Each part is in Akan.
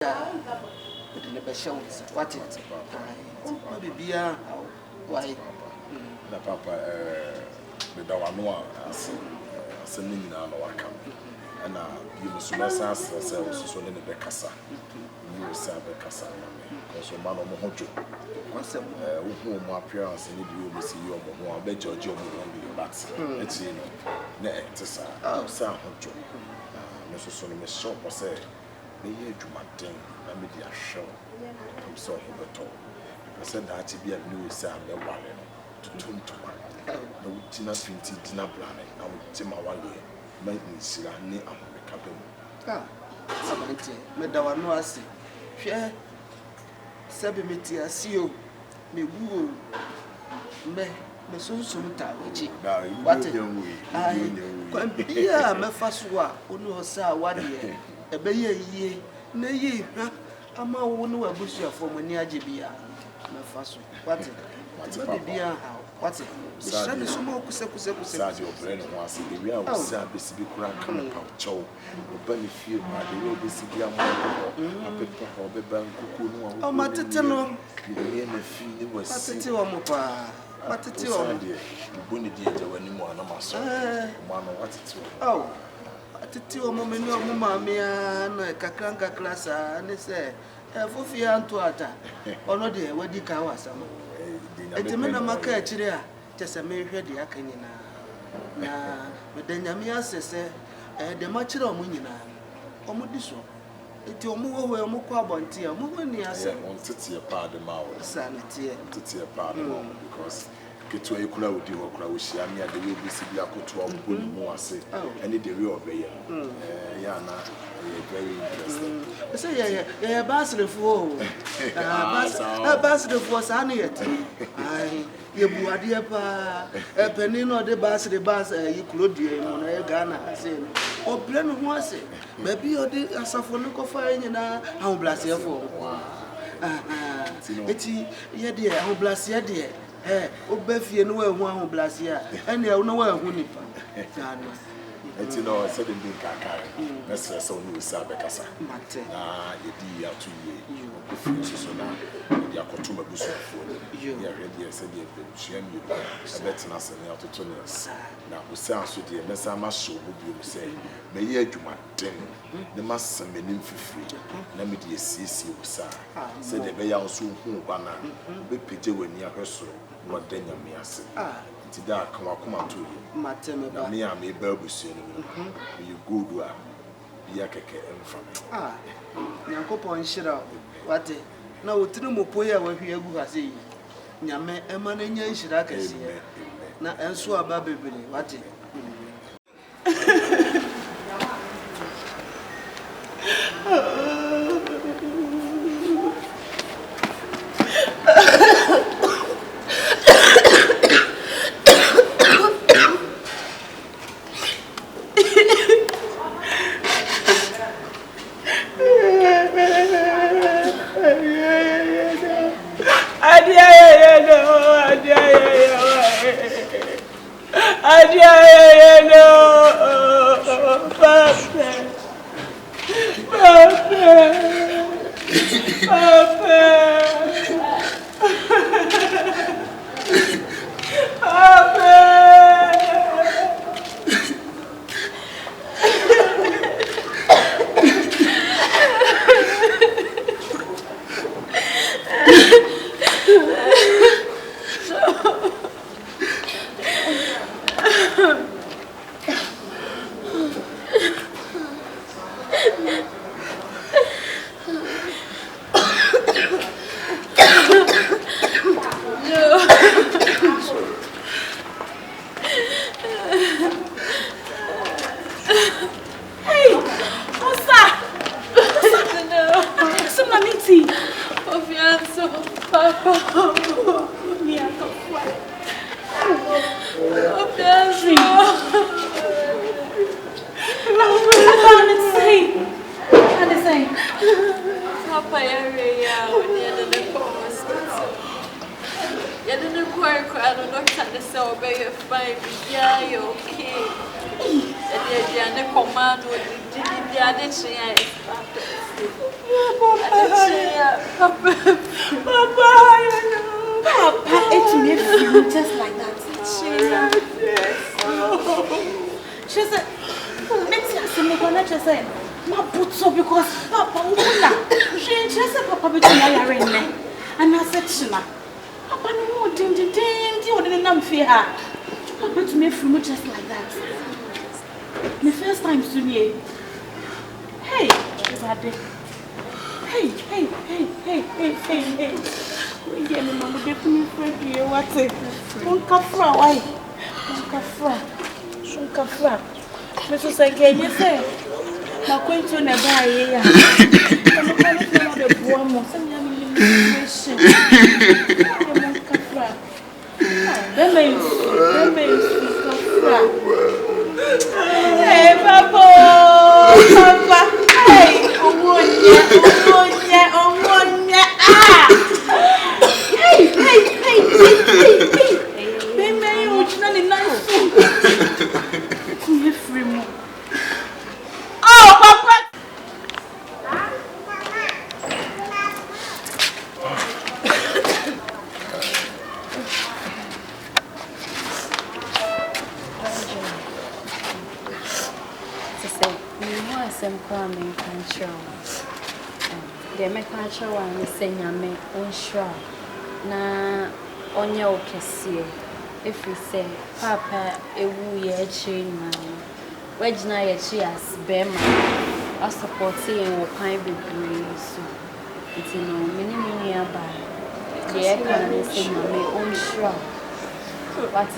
never show what it maybe why na papa me da wa no asem ni nyina no waka na you must message ourselves so ne be kasa you say be kasa because man no ho dwo concept wo hu mo appearance ni bi o be see you mo ho be judge mo be but eti no na etisa say ho dwo me so no me shop say me ye dwumaden na me di ahwe am so ho beto say that be a new say am be wale to tuntuma na wutina finti dina blane na wutima wale ma nsira ni ameka bem sabante me da wa no ase hwe sabe meti asio me guo me sunsun ta oji wate kwan bia me fa so a onu osa wade ebe ye na ye ama wo no abusuafo mani age bia me fa so wate bia ha wate shade so mo kuse sadi obreno ho ase de wi a wo se abesi bi kura kan pa chow oba ni fie ma de wo besi bi am apepa ho be ban kuku no o matete no ni na fi ni wasi matete wo mo pa matete wo mo bu ni die je wani mo na maso ma no watete wo atete wo mo me ni o mo ma me na kakranka klasa ne se fofi anto ata ono de wadi ka wasam etimena maka akire a tese me hwe de aka nyina na medanyame asese de ma kire omo nyina omo diso eti omo wo omo kwa bonti a omo ni ase on tete e pa de ma wo sanete tete e pa de ma because ketu e kula odi wo kula wo hia me ade we bi si bi akoto obo ni mu ase ene de we obeye ya na very interesting. Say yeah basrefo basrefo sa na yet ai ye buade pa peni no de basre bas yi klodie mo na ye Ghana say no obre no ho ase ba bi ode asafo no kofa nyina ahoblasefo eti ye de ahoblase de obafie no wa hu ahoblase a ene no wa hu nipa no eti no said in kakare na stress on no sa be kasa mate na ye di ya to ye ko fi so na ya koto mabusu afo ya ready ya said ye be hia mi e betina se na to ne na o sa so de na sa ma show bo bi o say me ye adwuma den ne ma samanim fifiri na me de siesie o sa said de be ya so hu kwa na be peje wani ahweso wo den nyame ase ti da kan akoma to yi mateme ba me am e ba busu no you good wa ya keke emfa nyankopon hira wate na wotinu mopoya wa hwe agu ha sei nyame ema na nya hira kase na enso aba bebele wate Papa, you didn't work, I don't know how to say, you're fine, yeah, you're okay. the command would be the other chair. Papa, it's me just like that. She said, next year, I'm going to say, my boots up because Papa, she just said, Papa, between my arena. And I said, Shima, Papa, no, ding, you didn't fear her. Papa, to me, from just like that. The first time, Sunye. Hey, everybody. Hey. Yeah, my mama gave me friendly. What's it? Unkafra, why? Unkafra. Mrs. Again, you say, my queen to never hear. I'm going to know the poem of some young mission. Unkafra. That means Unkafra. Hey, Papa. Hey, Omonia. Hey. Baby, which not nice food. Come free mo. Oh, Papa. Some cramming control. The mechanical one is saying, I may unsure. Na on your cassia. If we say, Papa, a woo ye chain man. Wedge na ye cheers, Bema. I support seeing what pine be green so. It's in no many by. The air can say, I may unsure. What is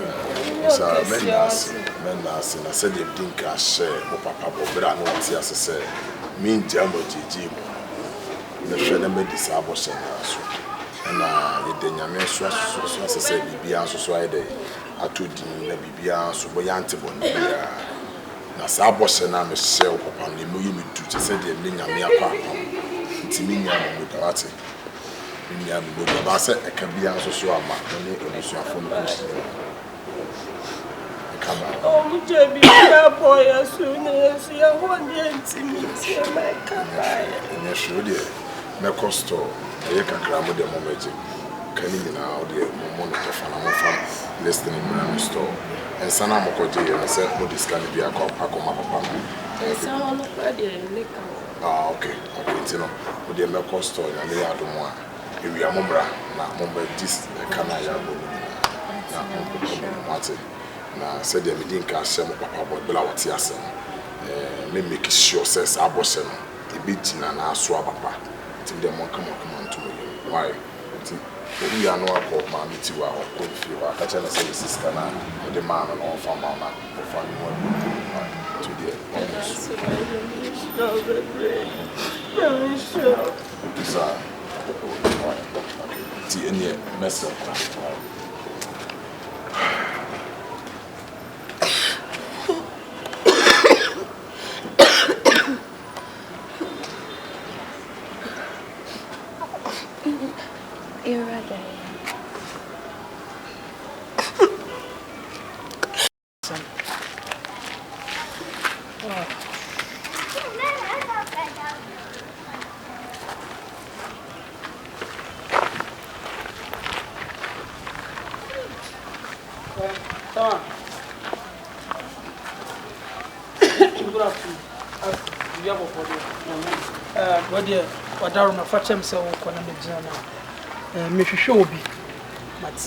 Menas, and I said, you think I share, Papa, but I know what he has to say. Mean Jambo Jim. The Shannon disable sentence. And the Danyame Swass, as I said, Bibia, so I day. I told you, the Bibia, so Boyantibon. Now, Sabos and I'm a cell upon the movie to say the Minya Papa. It's Minya Mudawati. Minya Mudabasa, a Cabia, so I'm not only a from the Oh, Jimmy, boy, as soon as you want to meet my campaign. And I showed you, no cost, a cram the moment. Can you now, the monitor from listening in the store? And Sanamoko, and I said, what this can be a cop, Papa. Ah, okay, you know, with the milk store and the other one. If we are Mumbra, now Mumba, this Canaya, Martin. Na said the meeting can say Papa boy bela what he has me make sure says abortion the bit na so papa till them come to me why we are no call mommy to our cold feel I catch and say sister na the man on all from mama for one to the see any mess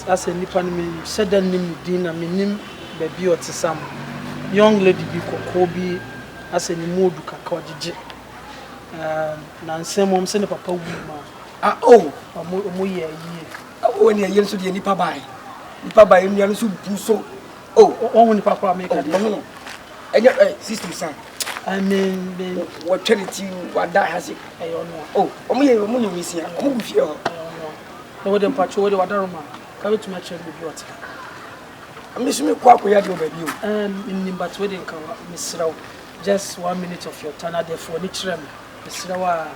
As a Nipan, me said that name dinner, me name baby or some young lady be Kobe as a mood Kakodi. Nancy mom send a papa woman. Ah, oh, year. Oh, when you're young to the Nipa by Nipa by Indian soup, so oh, only Papa make a no. And your sister, son. I mean, what charity what that has it? I don't know. Oh, only a money missing. I'm with you. I wouldn't patrol the water. Come to my child with water. I miss me quite with your baby. In but wedding come, Miss Row. Just 1 minute of your time, therefore, nature, Miss Rowa,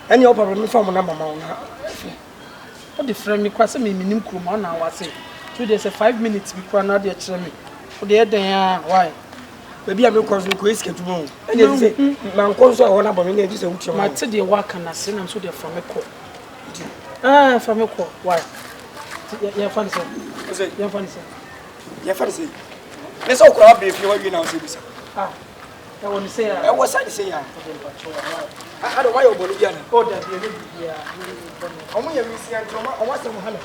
and your problem from number. What the friend me cross me, Minim Kuman, I was saying. 2 days, 5 minutes before another chairman. For the other, why? Baby, I'm going to go to home. And you say, my console, I want to bring you to my today work and I send them so they're from a call. Ah, from a call. Why? You're funny, sir. You're funny, sir. You're funny. Let's all grab if you want to know. Ah, I want to say, I was saying, I don't want your Bolivian. oh, that yeah. I'm going to see and I want some honey.